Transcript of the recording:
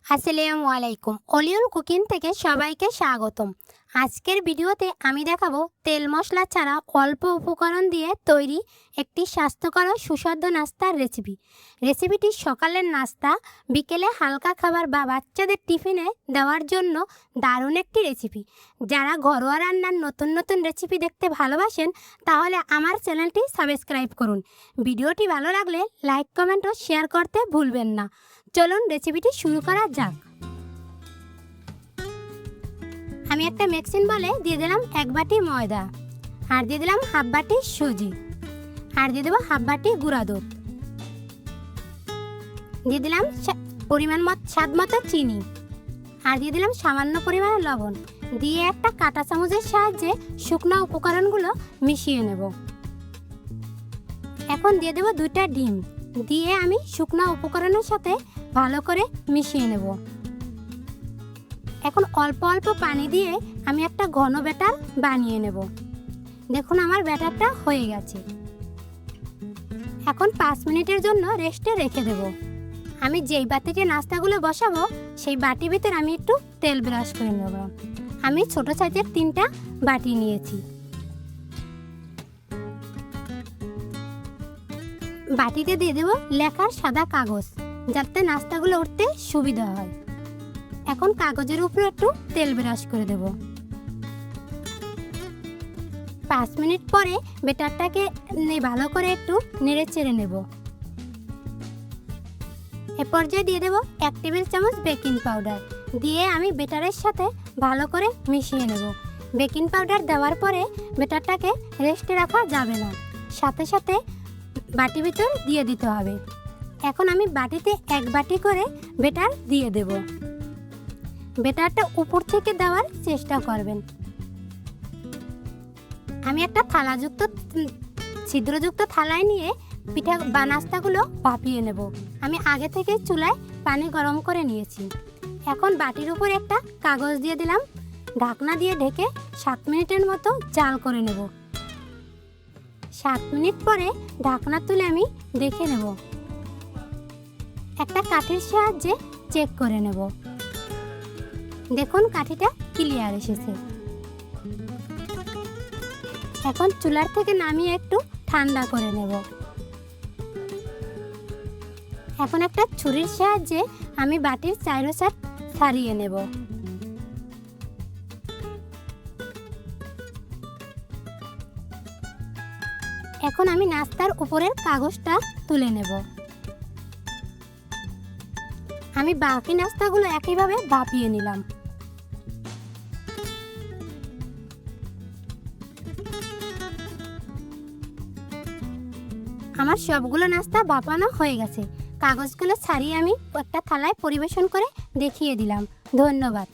আসসালামু আলাইকুম। অলিউল কুকিং থেকে সবাইকে স্বাগতম। আজকের ভিডিওতে আমি দেখাবো তেল মশলা ছাড়া অল্প উপকরণ দিয়ে তৈরি একটি স্বাস্থ্যকর ও সুস্বাদু নাস্তার রেসিপিটি সকালের নাস্তা, বিকেলে হালকা খাবার বা বাচ্চাদের টিফিনে দেওয়ার জন্য দারুণ একটি রেসিপি। যারা ঘরোয়া রান্নার নতুন নতুন রেসিপি দেখতে ভালোবাসেন তাহলে আমার চ্যানেলটি সাবস্ক্রাইব করুন। ভিডিওটি ভালো লাগলে লাইক, কমেন্ট ও শেয়ার করতে ভুলবেন না। চলুন রেসিপিটি শুরু করা যাক। আমি একটা মিক্সিং বলে দিয়ে দিলাম 1 বাটি ময়দা, আর দিয়ে দিলাম হাফ বাটি সুজি, আর দিয়ে দেবো হাফ বাটি গুঁড়া দুধ, দিয়ে দিলাম স্বাদ মতো চিনি, আর দিয়ে দিলাম সামান্য পরিমাণে লবণ। দিয়ে একটা কাঁটা চামচের সাহায্যে শুকনো উপকরণগুলো মিশিয়ে নেব। এখন দিয়ে দেবো 2টা ডিম, দিয়ে আমি শুকনো উপকরণের সাথে ভালো করে মিশিয়ে নেব। এখন অল্প অল্প পানি দিয়ে আমি একটা ঘন ব্যাটার বানিয়ে নেব। দেখুন আমার ব্যাটারটা হয়ে গেছে। এখন 5 মিনিটের জন্য রেস্টে রেখে দেব। আমি যেই বাটিতে নাস্তাগুলো বসাবো সেই বাটির ভিতরে আমি একটু তেল ব্রাশ করে নেব। আমি ছোট সাইজের 3টা বাটি নিয়েছি। বাটিতে দিয়ে দেব লেখার সাদা কাগজ, যাতে নাস্তাগুলো উঠতে সুবিধা হয়। এখন কাগজের উপরে একটু তেল ব্রাশ করে দেব। 5 মিনিট পরে ব্যাটারটাকে ভালো করে একটু নেড়ে চেড়ে নেব। এ পর্যায়ে দিয়ে দেব 1 টেবিল চামচ বেকিং পাউডার, দিয়ে আমি ব্যাটারের সাথে ভালো করে মিশিয়ে নেব। বেকিং পাউডার দেওয়ার পরে ব্যাটারটাকে রেস্টে রাখা যাবে না, সাথে সাথে বাটি ভিতর দিয়ে দিতে হবে। এখন আমি বাটিতে 1 বাটি করে ব্যাটার দিয়ে দেব। ব্যাটারটা উপর থেকে দেওয়ার চেষ্টা করবেন। আমি একটা ছিদ্রযুক্ত থালায় নিয়ে পিঠা বা নাস্তাগুলো ভাপিয়ে নেব। আমি আগে থেকে চুলায় পানি গরম করে নিয়েছি। এখন বাটির উপর একটা কাগজ দিয়ে দিলাম, ঢাকনা দিয়ে ঢেকে 7 মিনিটের মতো জাল করে নেব। 7 মিনিট পরে ঢাকনা তুলে আমি দেখে নেব। একটা কাঠির সাহায্যে চেক করে নেব। দেখুন কাঠিটা ক্লিয়ার এসেছে। এখন চুলার থেকে নামিয়ে একটু ঠান্ডা করে নেব। এখন একটা ছুরির সাহায্যে আমি বাটির চারো সাইড ছাড়িয়ে নেব। এখন আমি নাস্তার উপরের কাগজটা তুলে নেব। আমি বাকি নাস্তাগুলো একইভাবে ভাপিয়ে নিলাম। আমার সবগুলো নাস্তা ভাপানো হয়ে গেছে। কাগজগুলো ছাড়িয়ে আমি একটা থালায় পরিবেশন করে দেখিয়ে দিলাম। ধন্যবাদ।